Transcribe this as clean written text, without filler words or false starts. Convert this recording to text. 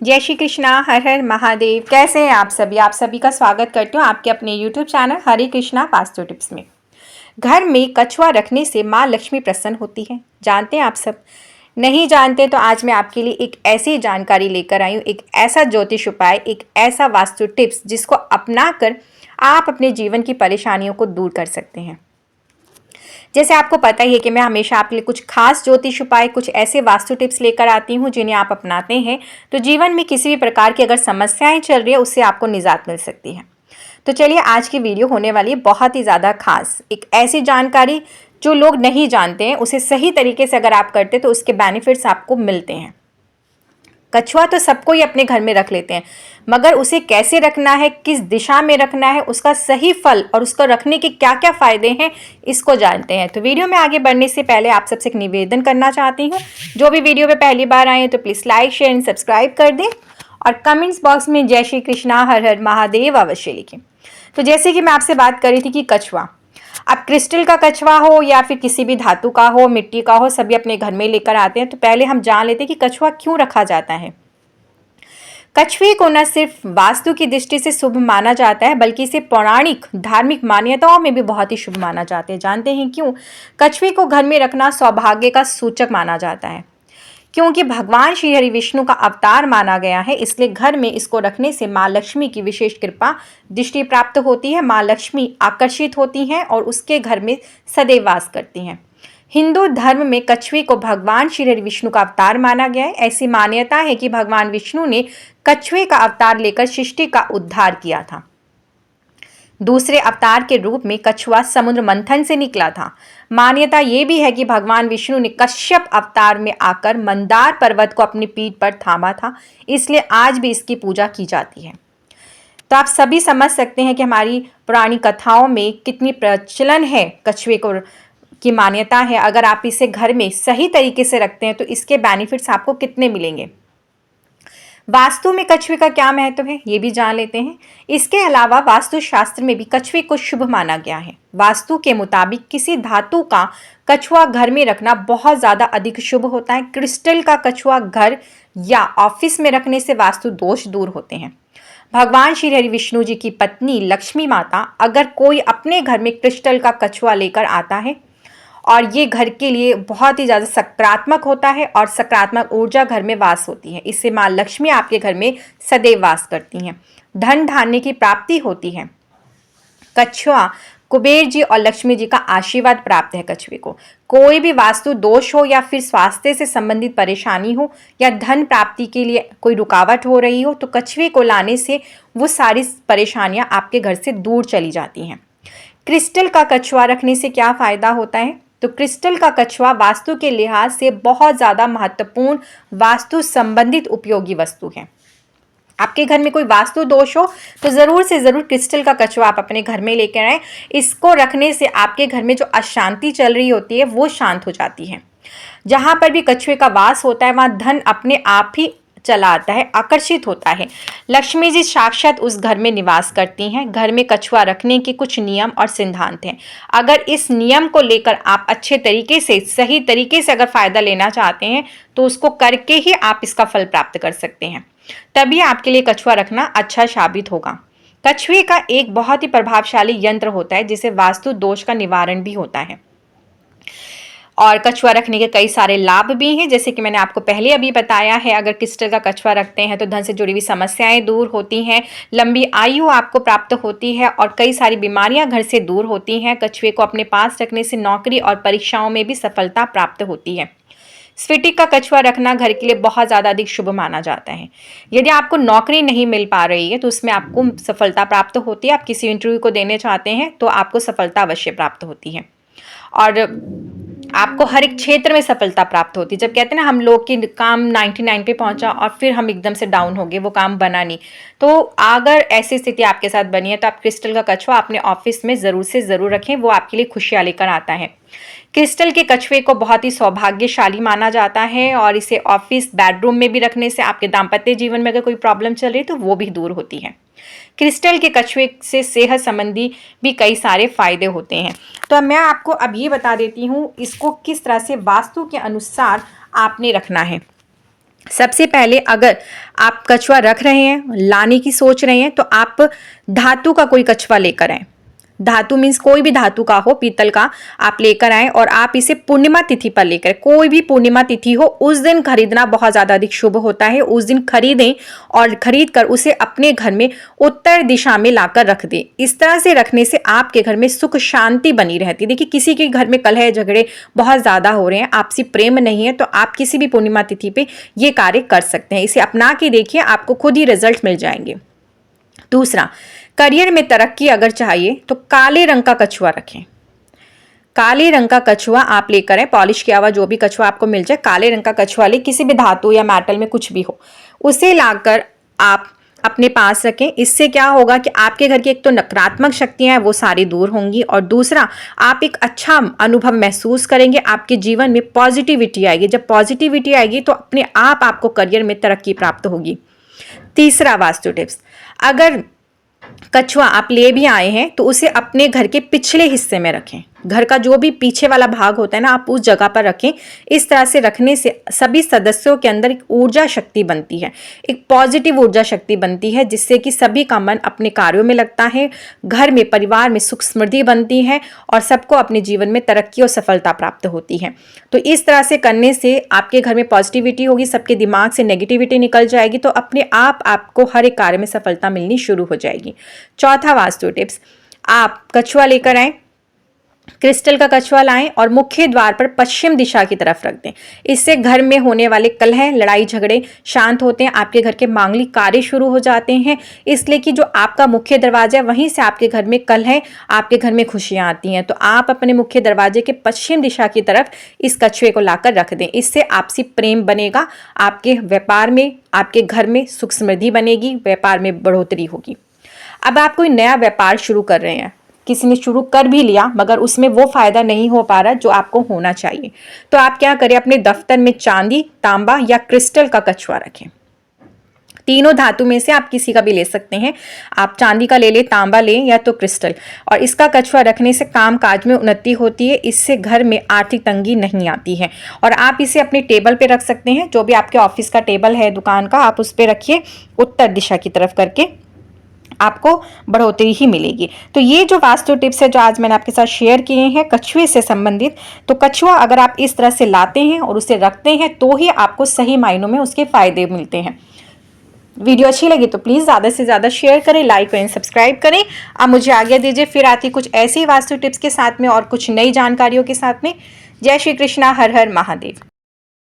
जय श्री कृष्णा। हर हर महादेव। कैसे हैं आप सभी? आप सभी का स्वागत करती हूँ आपके अपने YouTube चैनल हरे कृष्णा वास्तु टिप्स में। घर में कछुआ रखने से माँ लक्ष्मी प्रसन्न होती है, जानते हैं आप सब? नहीं जानते तो आज मैं आपके लिए एक ऐसी जानकारी लेकर आई हूँ, एक ऐसा ज्योतिष उपाय, एक ऐसा वास्तु टिप्स जिसको अपनाकर आप अपने जीवन की परेशानियों को दूर कर सकते हैं। जैसे आपको पता ही है कि मैं हमेशा आपके लिए कुछ खास ज्योतिष उपाय, कुछ ऐसे वास्तु टिप्स लेकर आती हूँ जिन्हें आप अपनाते हैं तो जीवन में किसी भी प्रकार की अगर समस्याएं चल रही है उससे आपको निजात मिल सकती है। तो चलिए, आज की वीडियो होने वाली है बहुत ही ज़्यादा खास, एक ऐसी जानकारी जो लोग नहीं जानते हैं, उसे सही तरीके से अगर आप करते तो उसके बेनिफिट्स आपको मिलते हैं। कछुआ तो सबको ही अपने घर में रख लेते हैं, मगर उसे कैसे रखना है, किस दिशा में रखना है, उसका सही फल और उसको रखने के क्या क्या फायदे हैं, इसको जानते हैं। तो वीडियो में आगे बढ़ने से पहले आप सबसे एक निवेदन करना चाहती हूँ, जो भी वीडियो पे पहली बार आए हैं तो please like share and subscribe कर दें और कमेंट्स बॉक्स में जय श्री कृष्णा हर हर महादेव अवश्य लिखें। तो जैसे कि मैं आपसे बात कर रही थी कि कछुआ, अब क्रिस्टल का कछुआ हो या फिर किसी भी धातु का हो, मिट्टी का हो, सभी अपने घर में लेकर आते हैं। तो पहले हम जान लेते हैं कि कछुआ क्यों रखा जाता है। कछुए को न सिर्फ वास्तु की दृष्टि से शुभ माना जाता है, बल्कि इसे पौराणिक धार्मिक मान्यताओं में भी बहुत ही शुभ माना जाता है। जानते हैं क्यों? कछुए को घर में रखना सौभाग्य का सूचक माना जाता है, क्योंकि भगवान श्री हरि विष्णु का अवतार माना गया है। इसलिए घर में इसको रखने से माँ लक्ष्मी की विशेष कृपा दृष्टि प्राप्त होती है, माँ लक्ष्मी आकर्षित होती हैं और उसके घर में सदैव वास करती हैं। हिंदू धर्म में कछुए को भगवान श्री हरि विष्णु का अवतार माना गया है। ऐसी मान्यता है कि भगवान विष्णु ने कछुए का अवतार लेकर सृष्टि का उद्धार किया था। दूसरे अवतार के रूप में कछुआ समुद्र मंथन से निकला था। मान्यता यह भी है कि भगवान विष्णु ने कश्यप अवतार में आकर मंदार पर्वत को अपनी पीठ पर थामा था, इसलिए आज भी इसकी पूजा की जाती है। तो आप सभी समझ सकते हैं कि हमारी पुरानी कथाओं में कितनी प्रचलन है कछुए को की मान्यता है। अगर आप इसे घर में सही तरीके से रखते हैं तो इसके बेनिफिट्स आपको कितने मिलेंगे। वास्तु में कछुए का क्या महत्व है, ये भी जान लेते हैं। इसके अलावा वास्तु शास्त्र में भी कछुए को शुभ माना गया है। वास्तु के मुताबिक किसी धातु का कछुआ घर में रखना बहुत ज़्यादा अधिक शुभ होता है। क्रिस्टल का कछुआ घर या ऑफिस में रखने से वास्तु दोष दूर होते हैं। भगवान श्री हरि विष्णु जी की पत्नी लक्ष्मी माता अगर कोई अपने घर में क्रिस्टल का कछुआ लेकर आता है और ये घर के लिए बहुत ही ज़्यादा सकारात्मक होता है और सकारात्मक ऊर्जा घर में वास होती है। इससे माँ लक्ष्मी आपके घर में सदैव वास करती हैं, धन धान्य की प्राप्ति होती है। कछुआ कुबेर जी और लक्ष्मी जी का आशीर्वाद प्राप्त है। कछुए को कोई भी वास्तु दोष हो या फिर स्वास्थ्य से संबंधित परेशानी हो या धन प्राप्ति के लिए कोई रुकावट हो रही हो तो कछुए को लाने से वो सारी परेशानियां आपके घर से दूर चली जाती हैं। क्रिस्टल का कछुआ रखने से क्या फ़ायदा होता है? तो क्रिस्टल का कछुआ वास्तु के लिहाज से बहुत ज़्यादा महत्वपूर्ण वास्तु संबंधित उपयोगी वस्तु है। आपके घर में कोई वास्तु दोष हो तो ज़रूर से ज़रूर क्रिस्टल का कछुआ आप अपने घर में लेकर आएँ। इसको रखने से आपके घर में जो अशांति चल रही होती है वो शांत हो जाती है। जहाँ पर भी कछुए का वास होता है वहाँ धन अपने आप ही चला आता है, आकर्षित होता है। लक्ष्मी जी साक्षात उस घर में निवास करती हैं। घर में कछुआ रखने के कुछ नियम और सिद्धांत हैं। अगर इस नियम को लेकर आप अच्छे तरीके से, सही तरीके से अगर फ़ायदा लेना चाहते हैं तो उसको करके ही आप इसका फल प्राप्त कर सकते हैं। तभी आपके लिए कछुआ रखना अच्छा साबित होगा। कछुए का एक बहुत ही प्रभावशाली यंत्र होता है जिसे वास्तु दोष का निवारण भी होता है और कछुआ रखने के कई सारे लाभ भी हैं, जैसे कि मैंने आपको पहले अभी बताया है। अगर क्रिस्टल का कछुआ रखते हैं तो धन से जुड़ी हुई समस्याएं दूर होती हैं, लंबी आयु आपको प्राप्त होती है और कई सारी बीमारियां घर से दूर होती हैं। कछुए को अपने पास रखने से नौकरी और परीक्षाओं में भी सफलता प्राप्त होती है। स्फटिक का कछुआ रखना घर के लिए बहुत ज़्यादा अधिक शुभ माना जाता है। यदि आपको नौकरी नहीं मिल पा रही है तो उसमें आपको सफलता प्राप्त होती है। आप किसी इंटरव्यू को देने चाहते हैं तो आपको सफलता अवश्य प्राप्त होती है और आपको हर एक क्षेत्र में सफलता प्राप्त होती है। जब कहते हैं ना हम लोग की काम 99 पे पहुंचा और फिर हम एकदम से डाउन हो गए, वो काम बना नहीं, तो अगर ऐसी स्थिति आपके साथ बनी है तो आप क्रिस्टल का कछुआ अपने ऑफिस में ज़रूर से ज़रूर रखें, वो आपके लिए खुशियाँ लेकर आता है। क्रिस्टल के कछुए को बहुत ही सौभाग्यशाली माना जाता है और इसे ऑफिस बेडरूम में भी रखने से आपके दाम्पत्य जीवन में अगर कोई प्रॉब्लम चल रही है तो वो भी दूर होती है। क्रिस्टल के कछुए से सेहत संबंधी भी कई सारे फायदे होते हैं। तो मैं आपको अब ये बता देती हूँ इसको किस तरह से वास्तु के अनुसार आपने रखना है। सबसे पहले अगर आप कछुआ रख रहे हैं, लाने की सोच रहे हैं, तो आप धातु का कोई कछुआ लेकर आए। धातु मीन्स कोई भी धातु का हो, पीतल का आप लेकर आए और आप इसे पूर्णिमा तिथि पर लेकर, कोई भी पूर्णिमा तिथि हो उस दिन खरीदना बहुत ज़्यादा अधिक शुभ होता है। उस दिन खरीदें और खरीद कर उसे अपने घर में उत्तर दिशा में लाकर रख दें। इस तरह से रखने से आपके घर में सुख शांति बनी रहती है। देखिए, किसी के घर में कलह झगड़े बहुत ज़्यादा हो रहे हैं, आपसी प्रेम नहीं है, तो आप किसी भी पूर्णिमा तिथि पर ये कार्य कर सकते हैं। इसे अपना के देखिए, आपको खुद ही रिजल्ट मिल जाएंगे। दूसरा, करियर में तरक्की अगर चाहिए तो काले रंग का कछुआ रखें। काले रंग का कछुआ आप लेकर आए, पॉलिश किया हुआ जो भी कछुआ आपको मिल जाए, काले रंग का कछुआ ले, किसी भी धातु या मेटल में कुछ भी हो, उसे लाकर आप अपने पास रखें। इससे क्या होगा कि आपके घर की एक तो नकारात्मक शक्तियां हैं वो सारी दूर होंगी, और दूसरा आप एक अच्छा अनुभव महसूस करेंगे, आपके जीवन में पॉजिटिविटी आएगी। जब पॉजिटिविटी आएगी तो अपने आप आपको करियर में तरक्की प्राप्त होगी। तीसरा वास्तु टिप्स, अगर कछुआ आप ले भी आए हैं तो उसे अपने घर के पिछले हिस्से में रखें। घर का जो भी पीछे वाला भाग होता है ना, आप उस जगह पर रखें। इस तरह से रखने से सभी सदस्यों के अंदर एक ऊर्जा शक्ति बनती है, एक पॉजिटिव ऊर्जा शक्ति बनती है, जिससे कि सभी का मन अपने कार्यों में लगता है, घर में परिवार में सुख समृद्धि बनती है और सबको अपने जीवन में तरक्की और सफलता प्राप्त होती है। तो इस तरह से करने से आपके घर में पॉजिटिविटी होगी, सबके दिमाग से नेगेटिविटी निकल जाएगी, तो अपने आप आपको हर एक कार्य में सफलता मिलनी शुरू हो जाएगी। चौथा वास्तु टिप्स, आप कछुआ लेकर आए, क्रिस्टल का कछुआ लाएं और मुख्य द्वार पर पश्चिम दिशा की तरफ रख दें। इससे घर में होने वाले कलह, लड़ाई झगड़े शांत होते हैं, आपके घर के मांगलिक कार्य शुरू हो जाते हैं। इसलिए कि जो आपका मुख्य दरवाजा है वहीं से आपके घर में कलह, आपके घर में खुशियां आती हैं। तो आप अपने मुख्य दरवाजे के पश्चिम दिशा की तरफ इस कछुए को लाकर रख दें। इससे आपसी प्रेम बनेगा, आपके व्यापार में, आपके घर में सुख समृद्धि बनेगी, व्यापार में बढ़ोतरी होगी। अब आप कोई नया व्यापार शुरू कर रहे हैं, किसी ने शुरू कर भी लिया मगर उसमें वो फायदा नहीं हो पा रहा जो आपको होना चाहिए, तो आप क्या करें, अपने दफ्तर में चांदी, तांबा या क्रिस्टल का कछुआ रखें। तीनों धातु में से आप किसी का भी ले सकते हैं, आप चांदी का ले लें, तांबा लें या तो क्रिस्टल। और इसका कछुआ रखने से काम काज में उन्नति होती है, इससे घर में आर्थिक तंगी नहीं आती है। और आप इसे अपने टेबल पे रख सकते हैं, जो भी आपके ऑफिस का टेबल है, दुकान का, आप उस पर रखिए उत्तर दिशा की तरफ करके, आपको बढ़ोतरी ही मिलेगी। तो ये जो वास्तु टिप्स है जो आज मैंने आपके साथ शेयर किए हैं कछुए से संबंधित, तो कछुआ अगर आप इस तरह से लाते हैं और उसे रखते हैं तो ही आपको सही मायनों में उसके फायदे मिलते हैं। वीडियो अच्छी लगी तो प्लीज़ ज़्यादा से ज़्यादा शेयर करें, लाइक करें, सब्सक्राइब करें। अब मुझे आज्ञा दीजिए, फिर आती कुछ ऐसी वास्तु टिप्स के साथ में और कुछ नई जानकारियों के साथ में। जय श्री कृष्णा, हर हर महादेव।